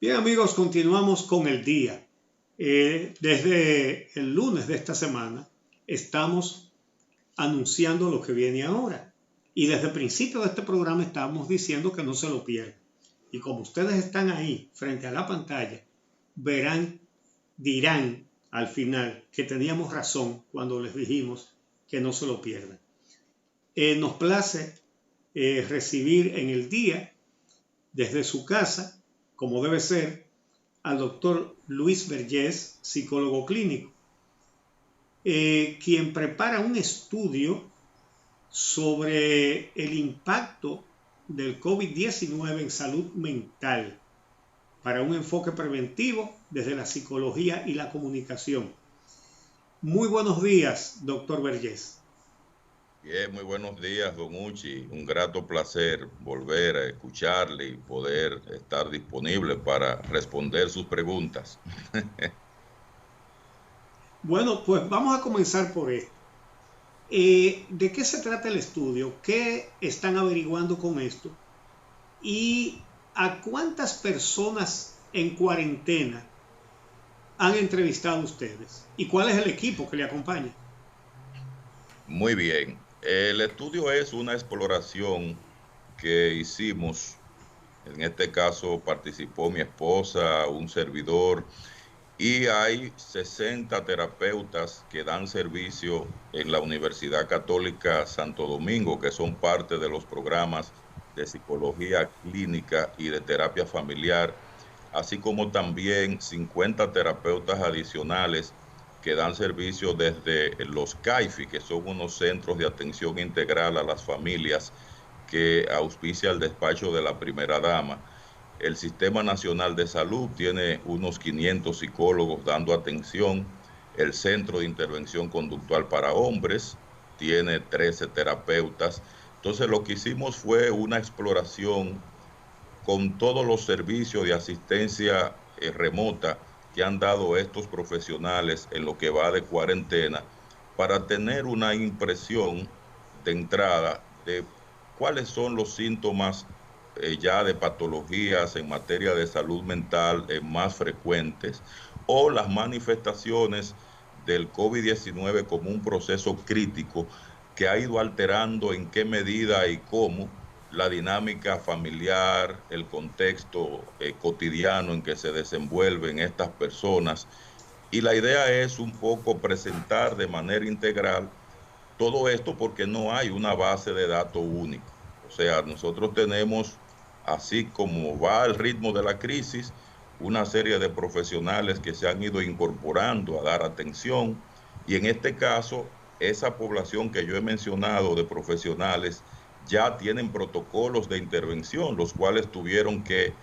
Bien amigos, continuamos con el día. Desde el lunes de esta semana estamos anunciando lo que viene ahora. Y desde el principio de este programa estábamos diciendo que no se lo pierdan. Y como ustedes están ahí frente a la pantalla, dirán al final que teníamos razón cuando les dijimos que no se lo pierdan. Nos place recibir en el día, desde su casa, como debe ser, al doctor Luis Vergés, psicólogo clínico, quien prepara un estudio sobre el impacto del COVID-19 en salud mental para un enfoque preventivo desde la psicología y la comunicación. Muy buenos días, doctor Vergés. Bien, muy buenos días, don Uchi. Un grato placer volver a escucharle y poder estar disponible para responder sus preguntas. Bueno, pues vamos a comenzar por esto. ¿De qué se trata el estudio? ¿Qué están averiguando con esto? ¿Y a cuántas personas en cuarentena han entrevistado ustedes? ¿Y cuál es el equipo que le acompaña? Muy bien. El estudio es una exploración que hicimos. En este caso participó mi esposa, un servidor, y hay 60 terapeutas que dan servicio en la Universidad Católica Santo Domingo, que son parte de los programas de psicología clínica y de terapia familiar, así como también 50 terapeutas adicionales que dan servicio desde los CAIFI, que son unos centros de atención integral a las familias que auspicia el despacho de la primera dama. El Sistema Nacional de Salud tiene unos 500 psicólogos dando atención. El Centro de Intervención Conductual para Hombres tiene 13 terapeutas. Entonces lo que hicimos fue una exploración con todos los servicios de asistencia remota que han dado estos profesionales en lo que va de cuarentena, para tener una impresión de entrada de cuáles son los síntomas ya de patologías en materia de salud mental más frecuentes, o las manifestaciones del COVID-19 como un proceso crítico que ha ido alterando en qué medida y cómo la dinámica familiar, el contexto cotidiano en que se desenvuelven estas personas. Y la idea es un poco presentar de manera integral todo esto, porque no hay una base de datos único. O sea, nosotros tenemos, así como va el ritmo de la crisis, una serie de profesionales que se han ido incorporando a dar atención, y en este caso, esa población que yo he mencionado de profesionales ya tienen protocolos de intervención, los cuales tuvieron que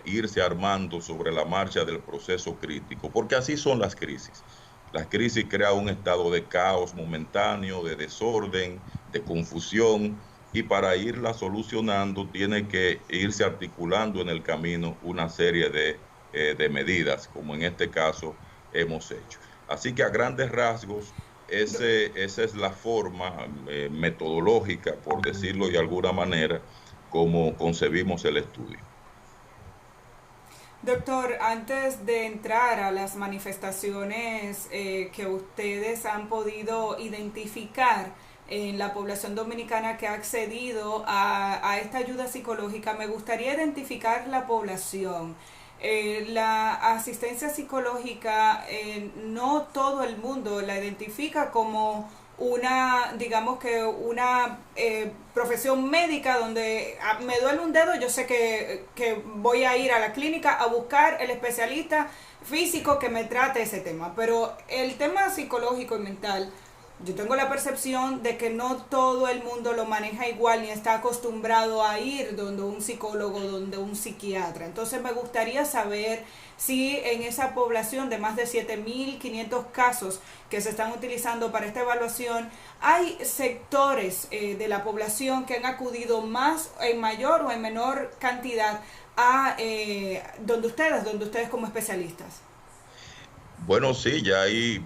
irse armando sobre la marcha del proceso crítico, porque así son las crisis. Las crisis crean un estado de caos momentáneo, de desorden, de confusión, y para irla solucionando tiene que irse articulando en el camino una serie de medidas, como en este caso hemos hecho. Así que a grandes rasgos, esa es la forma metodológica, por decirlo de alguna manera, como concebimos el estudio. Doctor, antes de entrar a las manifestaciones que ustedes han podido identificar en la población dominicana que ha accedido a esta ayuda psicológica, me gustaría identificar la población. La asistencia psicológica, no todo el mundo la identifica como una, digamos que una profesión médica donde me duele un dedo, yo sé que voy a ir a la clínica a buscar el especialista físico que me trate ese tema, pero el tema psicológico y mental, yo tengo la percepción de que no todo el mundo lo maneja igual ni está acostumbrado a ir donde un psicólogo, donde un psiquiatra. Entonces me gustaría saber si en esa población de más de 7.500 casos que se están utilizando para esta evaluación, hay sectores de la población que han acudido más, en mayor o en menor cantidad, a donde ustedes como especialistas. Bueno, sí, ya ahí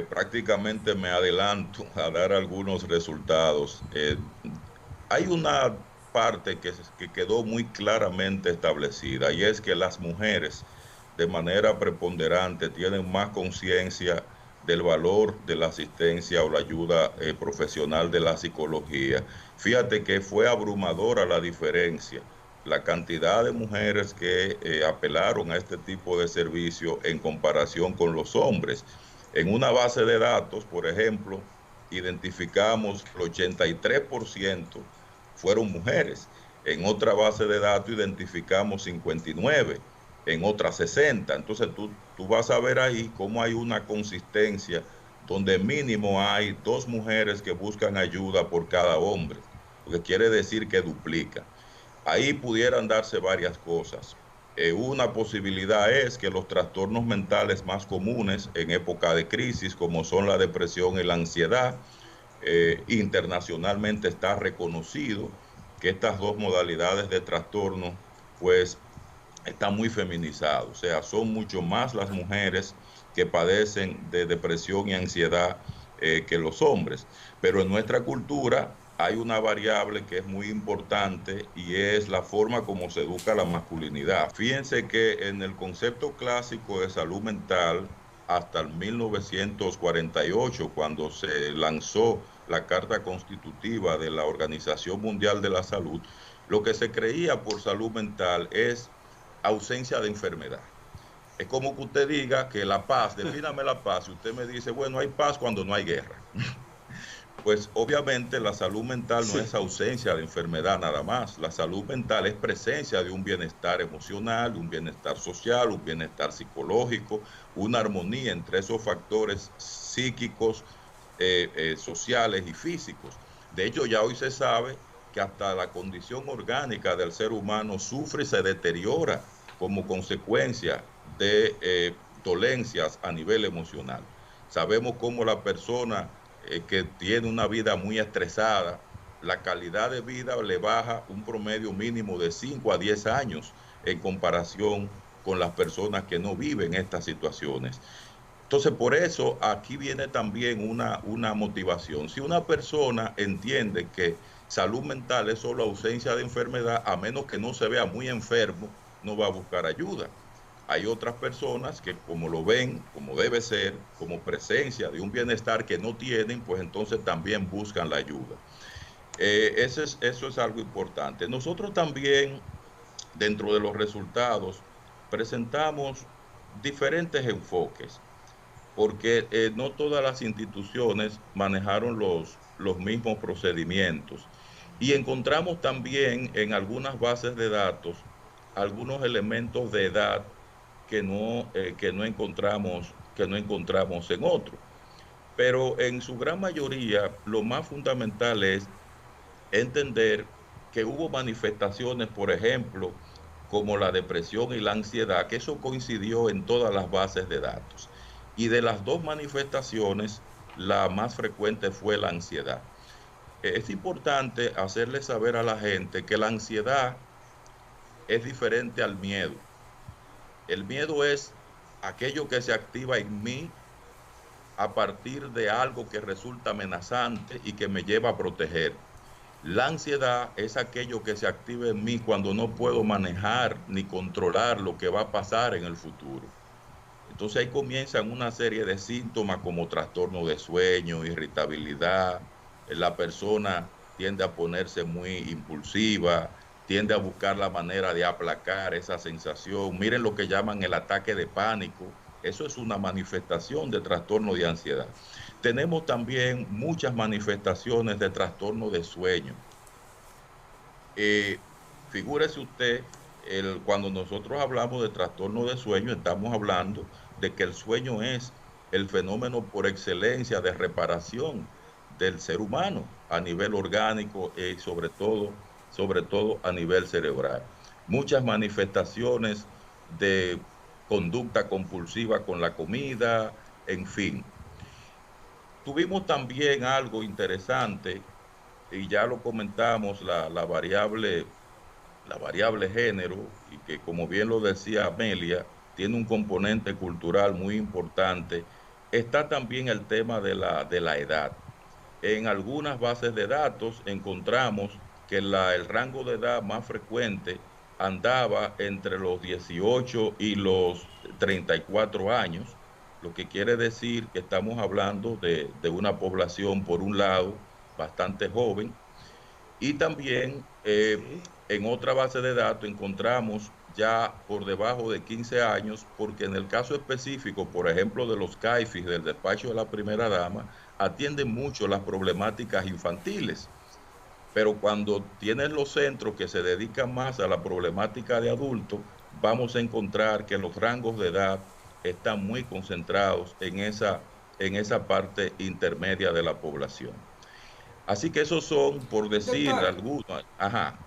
prácticamente me adelanto a dar algunos resultados. Hay una parte que quedó muy claramente establecida, y es que las mujeres de manera preponderante tienen más conciencia del valor de la asistencia o la ayuda profesional de la psicología. Fíjate que fue abrumadora la diferencia, la cantidad de mujeres que apelaron a este tipo de servicio en comparación con los hombres. En una base de datos, por ejemplo, identificamos que el 83% fueron mujeres. En otra base de datos identificamos 59, en otra 60. Entonces tú vas a ver ahí cómo hay una consistencia donde mínimo hay 2 mujeres que buscan ayuda por cada hombre, lo que quiere decir que duplica. Ahí pudieran darse varias cosas. Una posibilidad es que los trastornos mentales más comunes en época de crisis, como son la depresión y la ansiedad, internacionalmente está reconocido que estas dos modalidades de trastorno pues están muy feminizados, o sea, son mucho más las mujeres que padecen de depresión y ansiedad que los hombres. Pero en nuestra cultura hay una variable que es muy importante y es la forma como se educa la masculinidad. Fíjense que en el concepto clásico de salud mental, hasta el 1948, cuando se lanzó la Carta Constitutiva de la Organización Mundial de la Salud, lo que se creía por salud mental es ausencia de enfermedad. Es como que usted diga que la paz, defíname la paz, y usted me dice, bueno, hay paz cuando no hay guerra. Pues obviamente la salud mental no es ausencia de enfermedad nada más. La salud mental es presencia de un bienestar emocional, un bienestar social, un bienestar psicológico, una armonía entre esos factores psíquicos, sociales y físicos. De hecho, ya hoy se sabe que hasta la condición orgánica del ser humano sufre y se deteriora como consecuencia de dolencias a nivel emocional. Sabemos cómo la persona que tiene una vida muy estresada, la calidad de vida le baja un promedio mínimo de 5 a 10 años en comparación con las personas que no viven estas situaciones. Entonces, por eso aquí viene también una motivación. Si una persona entiende que salud mental es solo ausencia de enfermedad, a menos que no se vea muy enfermo, no va a buscar ayuda. Hay otras personas que como lo ven, como debe ser, como presencia de un bienestar que no tienen, pues entonces también buscan la ayuda. Eso es algo importante. Nosotros también, dentro de los resultados, presentamos diferentes enfoques, porque no todas las instituciones manejaron los mismos procedimientos. Y encontramos también en algunas bases de datos algunos elementos de edad que no encontramos en otros. Pero en su gran mayoría, lo más fundamental es entender que hubo manifestaciones, por ejemplo, como la depresión y la ansiedad, que eso coincidió en todas las bases de datos. Y de las dos manifestaciones, la más frecuente fue la ansiedad. Es importante hacerle saber a la gente que la ansiedad es diferente al miedo. El miedo es aquello que se activa en mí a partir de algo que resulta amenazante y que me lleva a proteger. La ansiedad es aquello que se activa en mí cuando no puedo manejar ni controlar lo que va a pasar en el futuro. Entonces ahí comienzan una serie de síntomas como trastorno de sueño, irritabilidad, la persona tiende a ponerse muy impulsiva, tiende a buscar la manera de aplacar esa sensación. Miren lo que llaman el ataque de pánico. Eso es una manifestación de trastorno de ansiedad. Tenemos también muchas manifestaciones de trastorno de sueño. Figúrese usted, cuando nosotros hablamos de trastorno de sueño, estamos hablando de que el sueño es el fenómeno por excelencia de reparación del ser humano a nivel orgánico y sobre todo a nivel cerebral. Muchas manifestaciones de conducta compulsiva con la comida, en fin. Tuvimos también algo interesante, y ya lo comentamos, la variable género, y que como bien lo decía Amelia, tiene un componente cultural muy importante. Está también el tema de la edad. En algunas bases de datos encontramos que el rango de edad más frecuente andaba entre los 18 y los 34 años, lo que quiere decir que estamos hablando de una población, por un lado, bastante joven, y también Sí. en otra base de datos encontramos ya por debajo de 15 años, porque en el caso específico, por ejemplo, de los CAIFIS del despacho de la primera dama, atienden mucho las problemáticas infantiles, pero cuando tienen los centros que se dedican más a la problemática de adultos, vamos a encontrar que los rangos de edad están muy concentrados en esa parte intermedia de la población. Así que esos son, por decir Doctor, algunos, ajá,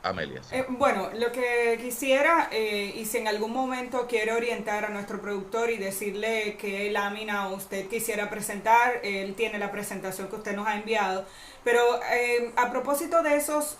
Amelia, sí. Bueno, lo que quisiera, y si en algún momento quiere orientar a nuestro productor y decirle qué lámina usted quisiera presentar, él tiene la presentación que usted nos ha enviado. Pero a propósito de esos,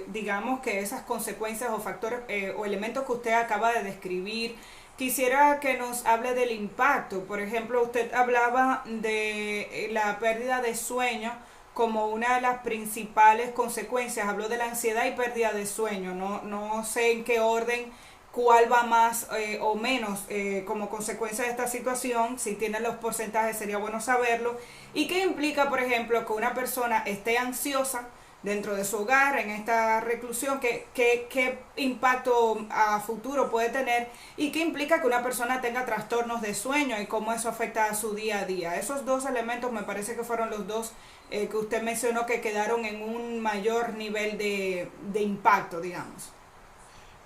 digamos que esas consecuencias o factores o elementos que usted acaba de describir, quisiera que nos hable del impacto. Por ejemplo, usted hablaba de la pérdida de sueño como una de las principales consecuencias. Habló de la ansiedad y pérdida de sueño. No sé en qué orden, cuál va más o menos como consecuencia de esta situación. Si tiene los porcentajes sería bueno saberlo. ¿Y qué implica, por ejemplo, que una persona esté ansiosa dentro de su hogar, en esta reclusión? ¿Qué impacto a futuro puede tener? ¿Y qué implica que una persona tenga trastornos de sueño y cómo eso afecta a su día a día? Esos dos elementos me parece que fueron los dos que usted mencionó que quedaron en un mayor nivel de impacto, digamos.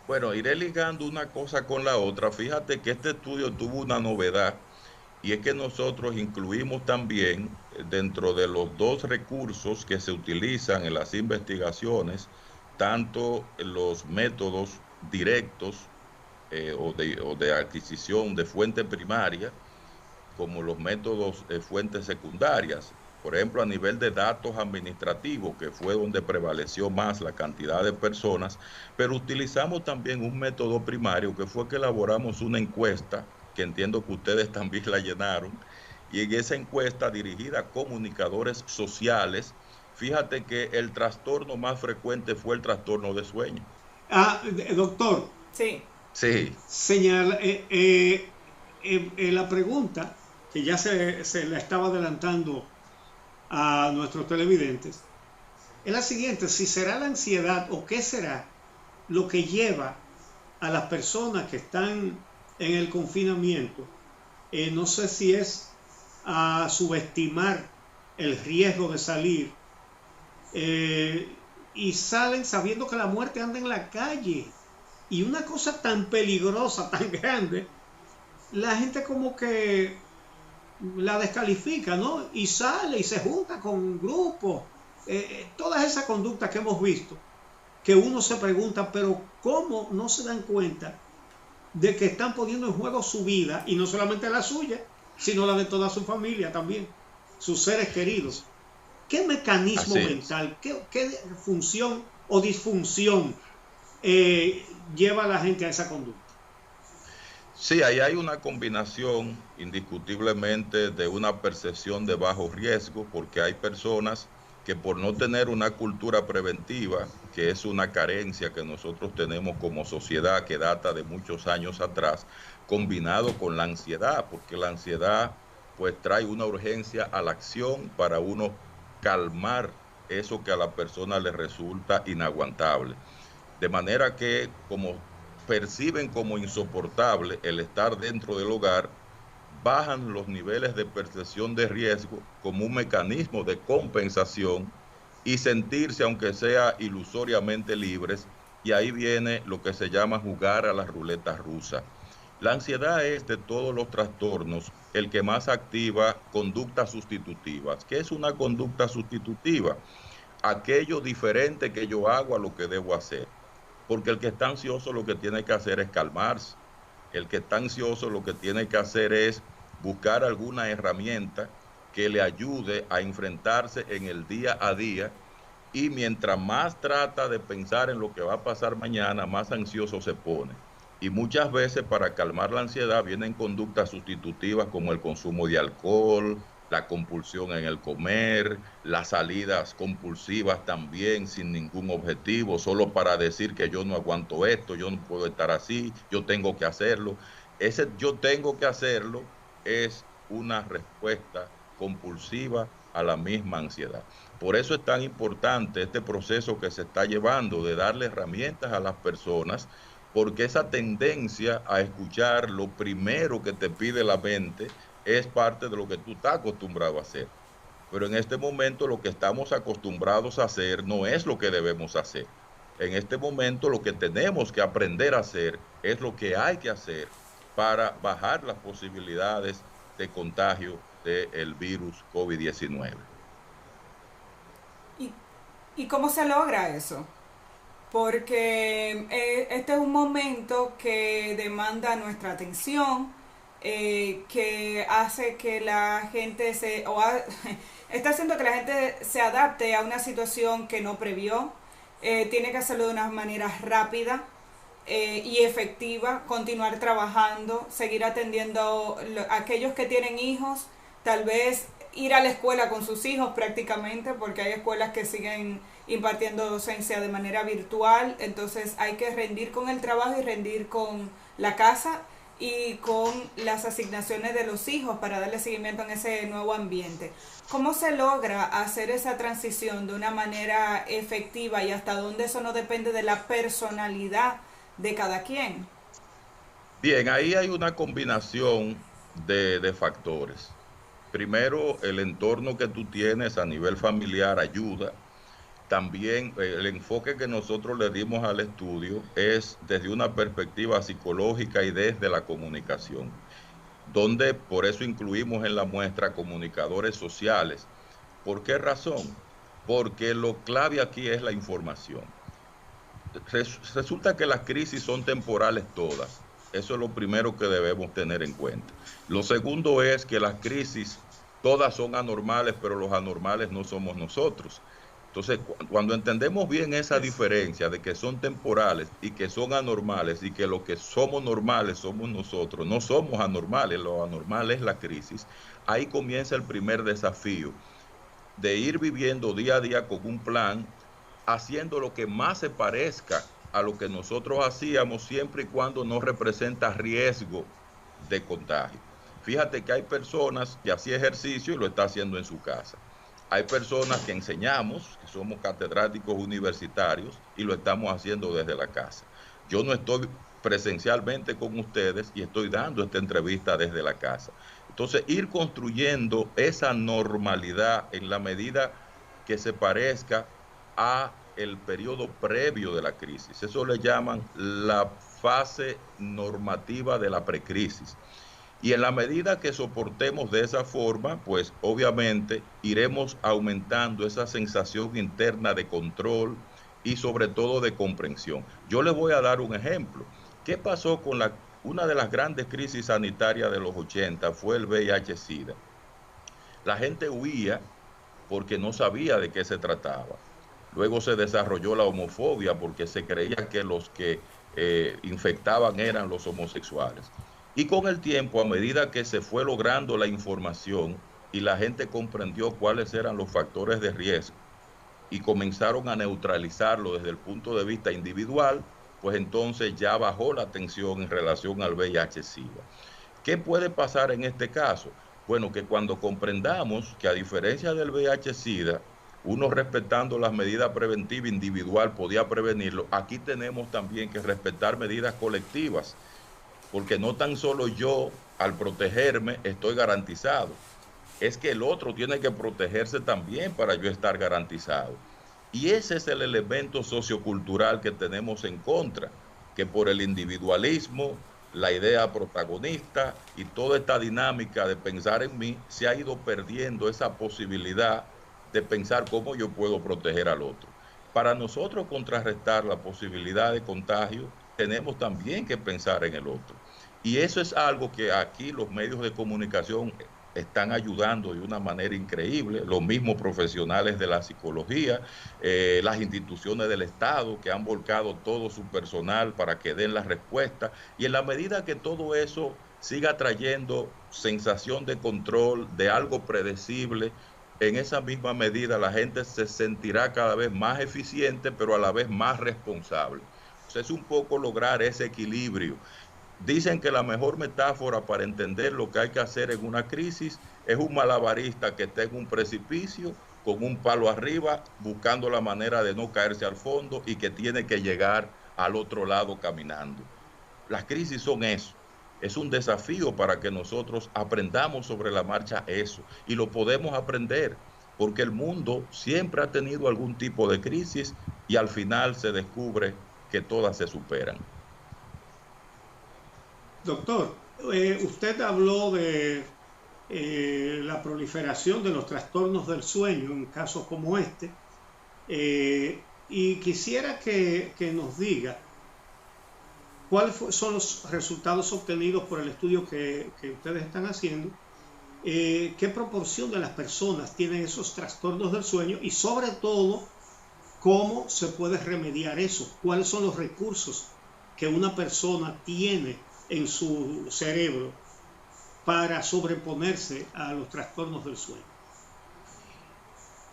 Bueno, iré ligando una cosa con la otra. Fíjate que este estudio tuvo una novedad y es que nosotros incluimos también dentro de los dos recursos que se utilizan en las investigaciones, tanto los métodos directos o de adquisición de fuente primaria, como los métodos fuentes secundarias. Por ejemplo, a nivel de datos administrativos, que fue donde prevaleció más la cantidad de personas, pero utilizamos también un método primario, que fue que elaboramos una encuesta, que entiendo que ustedes también la llenaron, y en esa encuesta dirigida a comunicadores sociales, fíjate que el trastorno más frecuente fue el trastorno de sueño. Doctor, Sí. Sí, señala, la pregunta que ya se la estaba adelantando a nuestros televidentes es la siguiente: si será la ansiedad o qué será lo que lleva a las personas que están en el confinamiento, no sé si es a subestimar el riesgo de salir, y salen sabiendo que la muerte anda en la calle, y una cosa tan peligrosa, tan grande, la gente como que la descalifica, ¿no? Y sale y se junta con grupos. Todas esas conductas que hemos visto, que uno se pregunta, pero ¿cómo no se dan cuenta de que están poniendo en juego su vida, y no solamente la suya, sino la de toda su familia también, sus seres queridos? ¿Qué mecanismo así es. mental, qué función o disfunción lleva a la gente a esa conducta? Sí, ahí hay una combinación indiscutiblemente de una percepción de bajo riesgo, porque hay personas que por no tener una cultura preventiva, que es una carencia que nosotros tenemos como sociedad que data de muchos años atrás, combinado con la ansiedad, porque la ansiedad pues trae una urgencia a la acción para uno calmar eso que a la persona le resulta inaguantable. De manera que como perciben como insoportable el estar dentro del hogar, bajan los niveles de percepción de riesgo como un mecanismo de compensación y sentirse, aunque sea ilusoriamente libres, y ahí viene lo que se llama jugar a la ruleta rusa. La ansiedad es de todos los trastornos el que más activa conductas sustitutivas. ¿Qué es una conducta sustitutiva? Aquello diferente que yo hago a lo que debo hacer. Porque el que está ansioso lo que tiene que hacer es calmarse. El que está ansioso lo que tiene que hacer es buscar alguna herramienta que le ayude a enfrentarse en el día a día, y mientras más trata de pensar en lo que va a pasar mañana, más ansioso se pone. Y muchas veces para calmar la ansiedad vienen conductas sustitutivas como el consumo de alcohol, la compulsión en el comer, las salidas compulsivas también sin ningún objetivo, solo para decir que yo no aguanto esto, yo no puedo estar así, yo tengo que hacerlo. Ese yo tengo que hacerlo es una respuesta compulsiva a la misma ansiedad. Por eso es tan importante este proceso que se está llevando de darle herramientas a las personas, porque esa tendencia a escuchar lo primero que te pide la mente es parte de lo que tú estás acostumbrado a hacer. Pero en este momento lo que estamos acostumbrados a hacer no es lo que debemos hacer. En este momento lo que tenemos que aprender a hacer es lo que hay que hacer para bajar las posibilidades de contagio del virus COVID-19. ¿Y, ¿Y cómo se logra eso? Porque este es un momento que demanda nuestra atención, que hace que la gente está haciendo que la gente se adapte a una situación que no previó, tiene que hacerlo de una manera rápida y efectiva, continuar trabajando, seguir atendiendo a aquellos que tienen hijos, tal vez ir a la escuela con sus hijos prácticamente, porque hay escuelas que siguen impartiendo docencia de manera virtual, entonces hay que rendir con el trabajo y rendir con la casa y con las asignaciones de los hijos para darle seguimiento en ese nuevo ambiente. ¿Cómo se logra hacer esa transición de una manera efectiva y hasta dónde eso no depende de la personalidad de cada quien? Bien, ahí hay una combinación de factores. Primero, el entorno que tú tienes a nivel familiar ayuda. También el enfoque que nosotros le dimos al estudio es desde una perspectiva psicológica y desde la comunicación, donde por eso incluimos en la muestra comunicadores sociales. ¿Por qué razón? Porque lo clave aquí es la información. Resulta que las crisis son temporales todas. Eso es lo primero que debemos tener en cuenta. Lo segundo es que las crisis todas son anormales, pero los anormales no somos nosotros. Entonces, cuando entendemos bien esa diferencia de que son temporales y que son anormales y que lo que somos normales somos nosotros, no somos anormales, lo anormal es la crisis, ahí comienza el primer desafío de ir viviendo día a día con un plan, haciendo lo que más se parezca a lo que nosotros hacíamos siempre y cuando no representa riesgo de contagio. Fíjate que hay personas que hacían ejercicio y lo está haciendo en su casa. Hay personas que enseñamos, que somos catedráticos universitarios y lo estamos haciendo desde la casa. Yo no estoy presencialmente con ustedes y estoy dando esta entrevista desde la casa. Entonces, ir construyendo esa normalidad en la medida que se parezca a el periodo previo de la crisis. Eso le llaman la fase normativa de la precrisis. Y en la medida que soportemos de esa forma, pues obviamente iremos aumentando esa sensación interna de control y sobre todo de comprensión. Yo les voy a dar un ejemplo. ¿Qué pasó con una de las grandes crisis sanitarias de los 80? Fue el VIH-Sida. La gente huía porque no sabía de qué se trataba. Luego se desarrolló la homofobia porque se creía que los que infectaban eran los homosexuales. Y con el tiempo, a medida que se fue logrando la información y la gente comprendió cuáles eran los factores de riesgo y comenzaron a neutralizarlo desde el punto de vista individual, pues entonces ya bajó la tensión en relación al VIH-Sida. ¿Qué puede pasar en este caso? Bueno, que cuando comprendamos que a diferencia del VIH-Sida, uno respetando las medidas preventivas individual podía prevenirlo, aquí tenemos también que respetar medidas colectivas, porque no tan solo yo al protegerme estoy garantizado, es que el otro tiene que protegerse también para yo estar garantizado. Y ese es el elemento sociocultural que tenemos en contra, que por el individualismo, la idea protagonista y toda esta dinámica de pensar en mí, se ha ido perdiendo esa posibilidad de pensar cómo yo puedo proteger al otro. Para nosotros contrarrestar la posibilidad de contagio, tenemos también que pensar en el otro. Y eso es algo que aquí los medios de comunicación están ayudando de una manera increíble, los mismos profesionales de la psicología, las instituciones del Estado que han volcado todo su personal para que den la respuesta. Y en la medida que todo eso siga trayendo sensación de control, de algo predecible. En esa misma medida la gente se sentirá cada vez más eficiente, pero a la vez más responsable. Entonces es un poco lograr ese equilibrio. Dicen que la mejor metáfora para entender lo que hay que hacer en una crisis es un malabarista que está en un precipicio con un palo arriba, buscando la manera de no caerse al fondo y que tiene que llegar al otro lado caminando. Las crisis son eso. Es un desafío para que nosotros aprendamos sobre la marcha eso. Y lo podemos aprender porque el mundo siempre ha tenido algún tipo de crisis y al final se descubre que todas se superan. Doctor, usted habló de la proliferación de los trastornos del sueño en casos como este, y quisiera que nos diga cuáles son los resultados obtenidos por el estudio que ustedes están haciendo, qué proporción de las personas tienen esos trastornos del sueño y sobre todo cómo se puede remediar eso, cuáles son los recursos que una persona tiene en su cerebro para sobreponerse a los trastornos del sueño.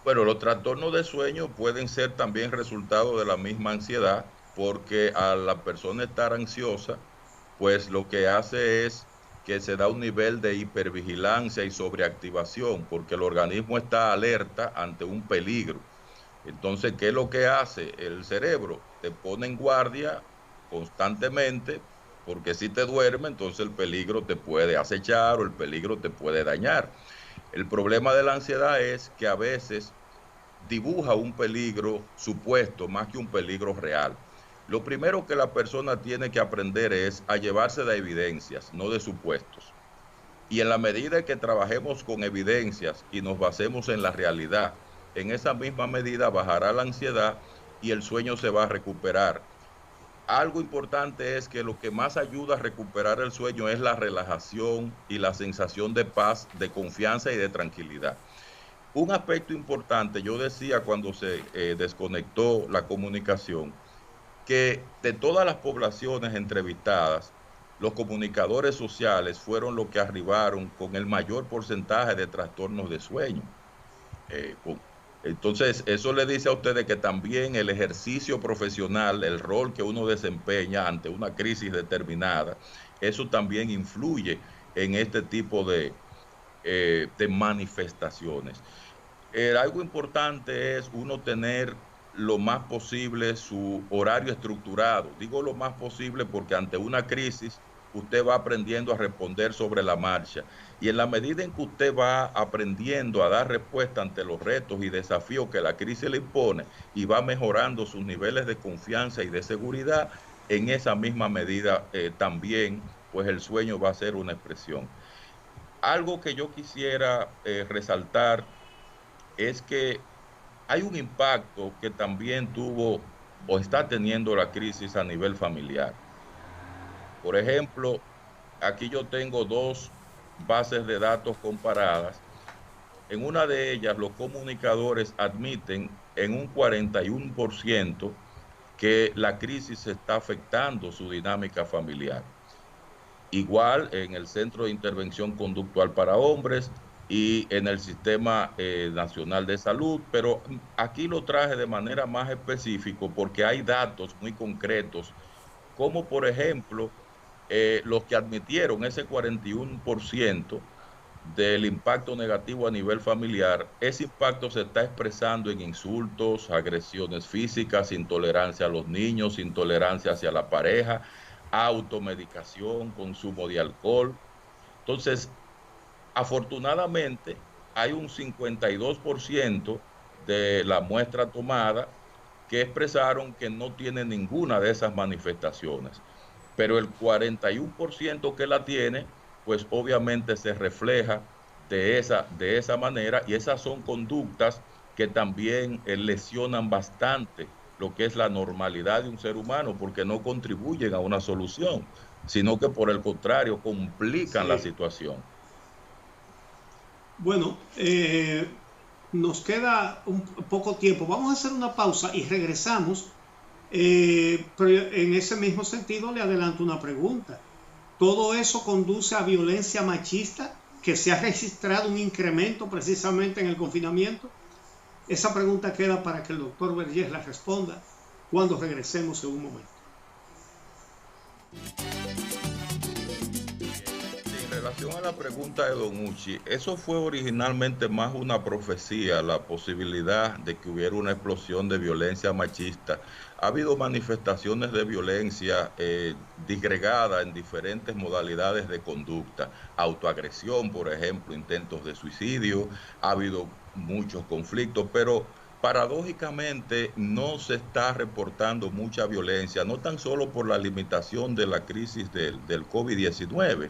Bueno, los trastornos de sueño pueden ser también resultado de la misma ansiedad, porque a la persona estar ansiosa, pues lo que hace es que se da un nivel de hipervigilancia y sobreactivación, porque el organismo está alerta ante un peligro. Entonces, ¿qué es lo que hace el cerebro? Te pone en guardia constantemente, porque si te duerme, entonces el peligro te puede acechar o el peligro te puede dañar. El problema de la ansiedad es que a veces dibuja un peligro supuesto más que un peligro real. Lo primero que la persona tiene que aprender es a llevarse de evidencias, no de supuestos. Y en la medida que trabajemos con evidencias y nos basemos en la realidad, en esa misma medida bajará la ansiedad y el sueño se va a recuperar. Algo importante es que lo que más ayuda a recuperar el sueño es la relajación y la sensación de paz, de confianza y de tranquilidad. Un aspecto importante, yo decía cuando se desconectó la comunicación, que de todas las poblaciones entrevistadas, los comunicadores sociales fueron los que arribaron con el mayor porcentaje de trastornos de sueño. Entonces, eso le dice a ustedes que también el ejercicio profesional, el rol que uno desempeña ante una crisis determinada, eso también influye en este tipo de manifestaciones. Algo importante es uno tener lo más posible su horario estructurado. Digo lo más posible porque ante una crisis usted va aprendiendo a responder sobre la marcha. Y en la medida en que usted va aprendiendo a dar respuesta ante los retos y desafíos que la crisis le impone y va mejorando sus niveles de confianza y de seguridad, en esa misma medida también pues el sueño va a ser una expresión. Algo que yo quisiera resaltar es que hay un impacto que también tuvo o está teniendo la crisis a nivel familiar. Por ejemplo, aquí yo tengo dos bases de datos comparadas. En una de ellas, los comunicadores admiten en un 41% que la crisis está afectando su dinámica familiar. Igual en el Centro de Intervención Conductual para Hombres y en el Sistema Nacional de Salud, pero aquí lo traje de manera más específica porque hay datos muy concretos, como por ejemplo, los que admitieron ese 41% del impacto negativo a nivel familiar. Ese impacto se está expresando en insultos, agresiones físicas, intolerancia a los niños, intolerancia hacia la pareja, automedicación, consumo de alcohol. Entonces, afortunadamente, hay un 52% de la muestra tomada que expresaron que no tiene ninguna de esas manifestaciones. Pero el 41% que la tiene, pues obviamente se refleja de esa manera, y esas son conductas que también lesionan bastante lo que es la normalidad de un ser humano, porque no contribuyen a una solución, sino que por el contrario complican la situación. Bueno, nos queda un poco tiempo. Vamos a hacer una pausa y regresamos. Pero en ese mismo sentido le adelanto una pregunta. todo eso conduce a violencia machista, que se ha registrado un incremento precisamente en el confinamiento. Esa pregunta queda para que el doctor Vergés la responda cuando regresemos en un momento. En relación a la pregunta de Don Uchi, eso fue originalmente más una profecía, la posibilidad de que hubiera una explosión de violencia machista. Ha habido manifestaciones de violencia disgregada en diferentes modalidades de conducta, autoagresión, por ejemplo, intentos de suicidio, ha habido muchos conflictos, pero paradójicamente no se está reportando mucha violencia, no tan solo por la limitación de la crisis del COVID-19,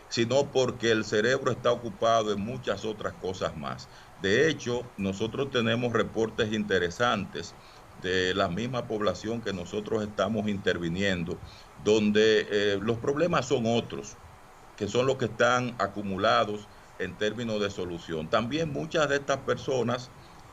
sino porque el cerebro está ocupado en muchas otras cosas más. De hecho, nosotros tenemos reportes interesantes de la misma población que nosotros estamos interviniendo, donde los problemas son otros, que son los que están acumulados en términos de solución. También muchas de estas personas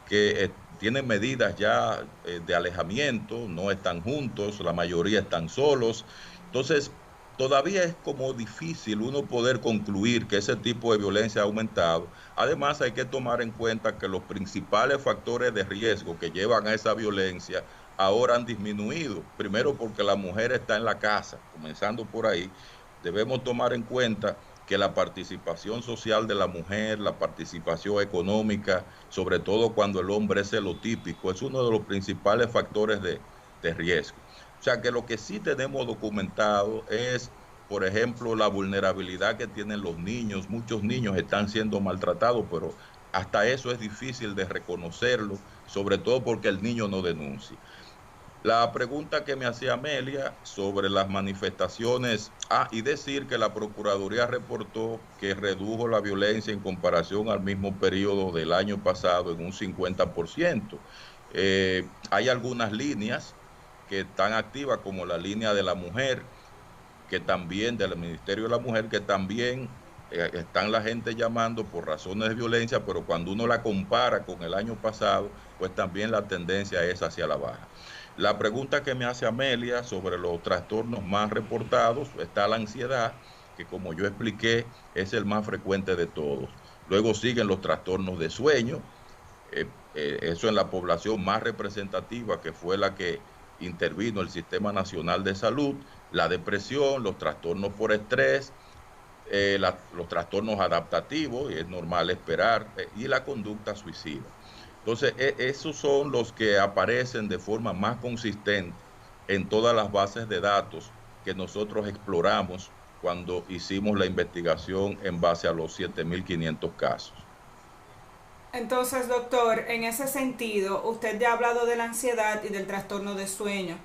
que tienen medidas ya de alejamiento, no están juntos, la mayoría están solos. Entonces, todavía es como difícil uno poder concluir que ese tipo de violencia ha aumentado. Además, hay que tomar en cuenta que los principales factores de riesgo que llevan a esa violencia ahora han disminuido. Primero porque la mujer está en la casa, comenzando por ahí. Debemos tomar en cuenta que la participación social de la mujer, la participación económica, sobre todo cuando el hombre es celotípico, es uno de los principales factores de riesgo. O sea que lo que sí tenemos documentado es, por ejemplo, la vulnerabilidad que tienen los niños. Muchos niños están siendo maltratados, pero hasta eso es difícil de reconocerlo, sobre todo porque el niño no denuncia. La pregunta que me hacía Amelia sobre las manifestaciones, y decir que la Procuraduría reportó que redujo la violencia en comparación al mismo periodo del año pasado en un 50%. Hay algunas líneas que están activas, como la línea de la mujer, que también, del Ministerio de la Mujer, que también están la gente llamando por razones de violencia, pero cuando uno la compara con el año pasado, pues también la tendencia es hacia la baja. La pregunta que me hace Amelia sobre los trastornos más reportados, está la ansiedad, que como yo expliqué, es el más frecuente de todos. Luego siguen los trastornos de sueño, eso en la población más representativa, que fue la que intervino el Sistema Nacional de Salud, la depresión, los trastornos por estrés, los trastornos adaptativos, y es normal esperar, y la conducta suicida. Entonces, esos son los que aparecen de forma más consistente en todas las bases de datos que nosotros exploramos cuando hicimos la investigación en base a los 7.500 casos. Entonces, doctor, en ese sentido, usted ya ha hablado de la ansiedad y del trastorno de sueño.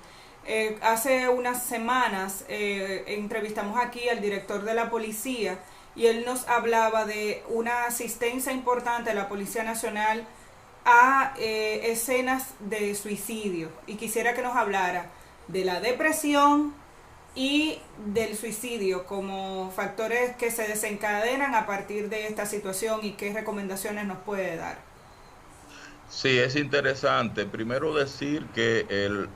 Hace unas semanas entrevistamos aquí al director de la policía y él nos hablaba de una asistencia importante de la Policía Nacional a escenas de suicidio, y quisiera que nos hablara de la depresión y del suicidio como factores que se desencadenan a partir de esta situación y qué recomendaciones nos puede dar. Sí, es interesante. Primero decir que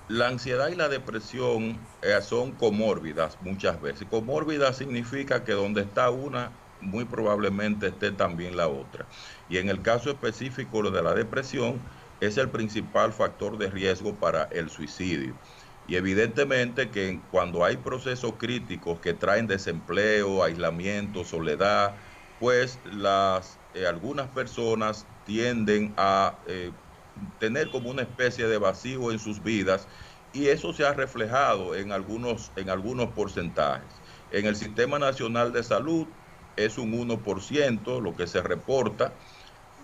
la ansiedad y la depresión son comórbidas muchas veces. Comórbida significa que donde está una, muy probablemente esté también la otra. Y en el caso específico de la depresión, es el principal factor de riesgo para el suicidio. Y evidentemente que cuando hay procesos críticos que traen desempleo, aislamiento, soledad, pues algunas personas tienden a tener como una especie de vacío en sus vidas, y eso se ha reflejado en algunos porcentajes. En el Sistema Nacional de Salud es un 1% lo que se reporta.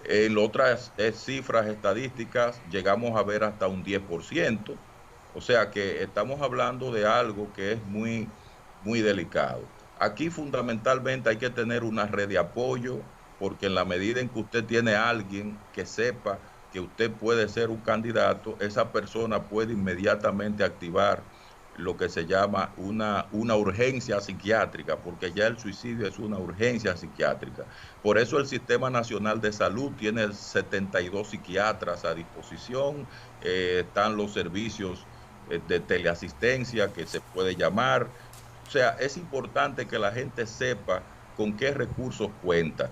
En otras cifras estadísticas llegamos a ver hasta un 10%. O sea que estamos hablando de algo que es muy, muy delicado. Aquí fundamentalmente hay que tener una red de apoyo, porque en la medida en que usted tiene a alguien que sepa que usted puede ser un candidato, esa persona puede inmediatamente activar lo que se llama una urgencia psiquiátrica, porque ya el suicidio es una urgencia psiquiátrica. Por eso el Sistema Nacional de Salud tiene 72 psiquiatras a disposición, están los servicios de teleasistencia que se puede llamar, O sea, es importante que la gente sepa con qué recursos cuenta.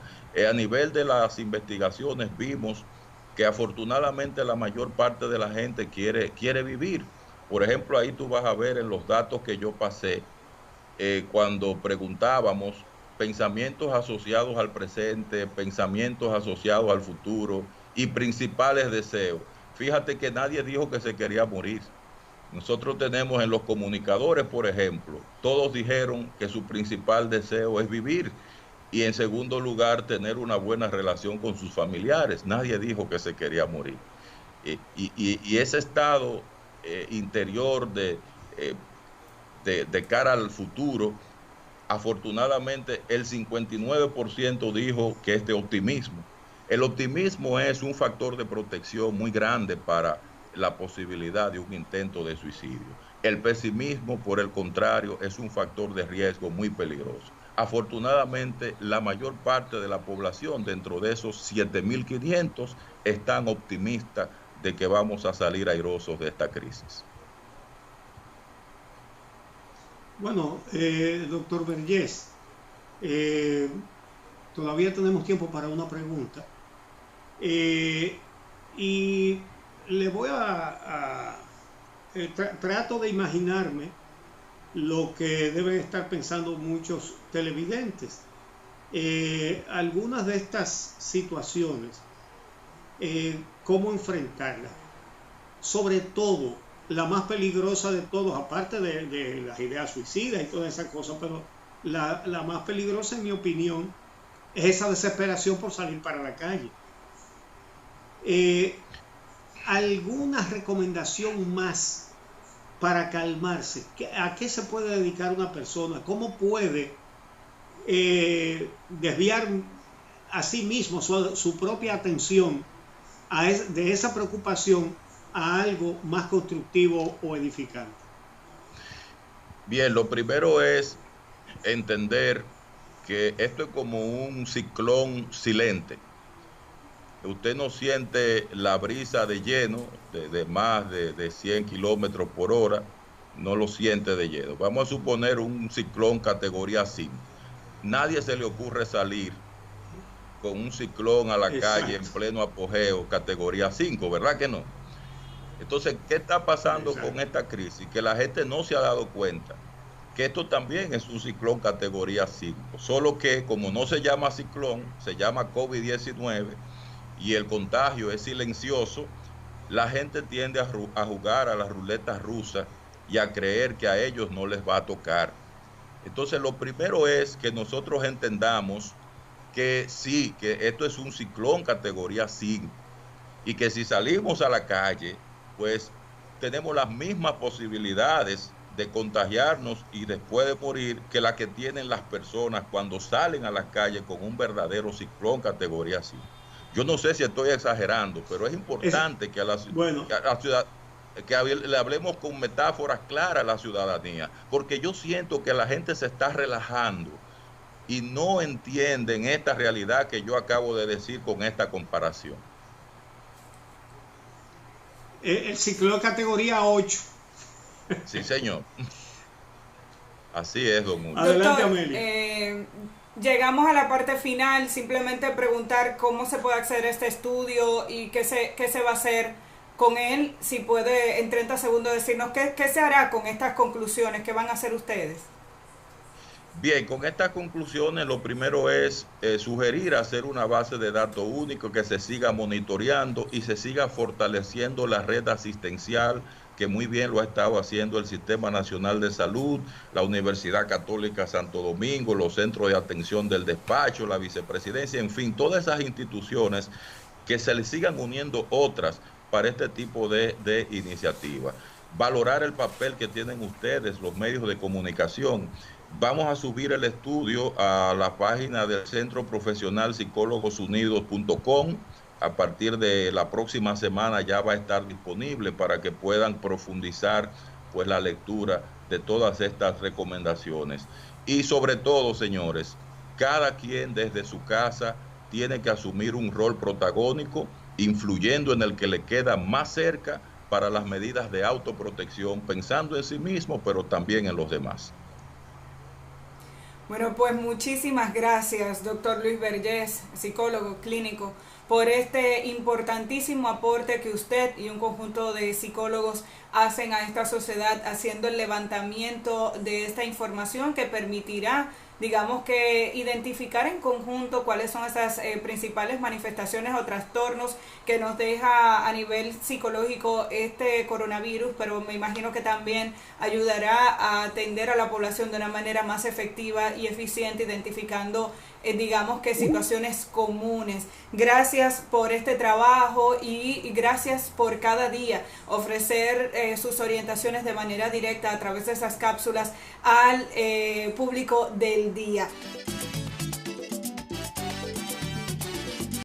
A nivel de las investigaciones vimos que afortunadamente la mayor parte de la gente quiere vivir. Por ejemplo, ahí tú vas a ver en los datos que yo pasé, cuando preguntábamos pensamientos asociados al presente, pensamientos asociados al futuro y principales deseos. Fíjate que nadie dijo que se quería morir. Nosotros tenemos en los comunicadores, por ejemplo, todos dijeron que su principal deseo es vivir y en segundo lugar tener una buena relación con sus familiares. Nadie dijo que se quería morir. Y ese estado interior de cara al futuro, afortunadamente el 59% dijo que es de optimismo. El optimismo es un factor de protección muy grande para la posibilidad de un intento de suicidio. El pesimismo, por el contrario, es un factor de riesgo muy peligroso. Afortunadamente, la mayor parte de la población, dentro de esos 7.500, están optimistas de que vamos a salir airosos de esta crisis. Bueno, doctor Vergés, todavía tenemos tiempo para una pregunta. Y le voy trato de imaginarme lo que deben estar pensando muchos televidentes. Algunas de estas situaciones, ¿cómo enfrentarlas? Sobre todo, la más peligrosa de todos, aparte de las ideas suicidas y todas esas cosas, pero la más peligrosa, en mi opinión, es esa desesperación por salir para la calle. ¿Alguna recomendación más para calmarse? ¿A qué se puede dedicar una persona? ¿Cómo puede desviar a sí mismo su propia atención de esa preocupación a algo más constructivo o edificante? Bien, lo primero es entender que esto es como un ciclón silente. Usted no siente la brisa de lleno de más de 100 kilómetros por hora, no lo siente de lleno. Vamos a suponer un ciclón categoría 5. Nadie se le ocurre salir con un ciclón a la calle en pleno apogeo categoría 5, ¿verdad que no? Entonces, ¿qué está pasando con esta crisis? Que la gente no se ha dado cuenta que esto también es un ciclón categoría 5, solo que como no se llama ciclón, se llama COVID-19 y el contagio es silencioso, la gente tiende a jugar a las ruletas rusas y a creer que a ellos no les va a tocar. Entonces, lo primero es que nosotros entendamos que sí, que esto es un ciclón categoría 5 y que si salimos a la calle, pues tenemos las mismas posibilidades de contagiarnos y después de morir que las que tienen las personas cuando salen a las calles con un verdadero ciclón categoría 5. Yo no sé si estoy exagerando, pero es importante que le hablemos con metáforas claras a la ciudadanía, porque yo siento que la gente se está relajando y no entienden esta realidad que yo acabo de decir con esta comparación. El ciclón categoría 8. Sí, señor. Así es, don Julio. Adelante, Amelia. Llegamos a la parte final, simplemente preguntar cómo se puede acceder a este estudio y qué se va a hacer con él. Si puede en 30 segundos decirnos qué se hará con estas conclusiones, qué van a hacer ustedes. Bien, con estas conclusiones lo primero es sugerir hacer una base de datos único que se siga monitoreando y se siga fortaleciendo la red asistencial, que muy bien lo ha estado haciendo el Sistema Nacional de Salud, la Universidad Católica Santo Domingo, los centros de atención del despacho, la vicepresidencia, en fin, todas esas instituciones, que se les sigan uniendo otras para este tipo de iniciativas. Valorar el papel que tienen ustedes, los medios de comunicación. Vamos a subir el estudio a la página del Centro Profesional Psicólogosunidos.com. A partir de la próxima semana ya va a estar disponible para que puedan profundizar pues la lectura de todas estas recomendaciones. Y sobre todo, señores, cada quien desde su casa tiene que asumir un rol protagónico, influyendo en el que le queda más cerca para las medidas de autoprotección, pensando en sí mismo, pero también en los demás. Bueno, pues muchísimas gracias, doctor Luis Vergés, psicólogo clínico, por este importantísimo aporte que usted y un conjunto de psicólogos hacen a esta sociedad, haciendo el levantamiento de esta información que permitirá, digamos, que identificar en conjunto cuáles son esas principales manifestaciones o trastornos que nos deja a nivel psicológico este coronavirus, pero me imagino que también ayudará a atender a la población de una manera más efectiva y eficiente, identificando digamos que situaciones comunes. Gracias por este trabajo y gracias por cada día ofrecer sus orientaciones de manera directa a través de esas cápsulas al público del día.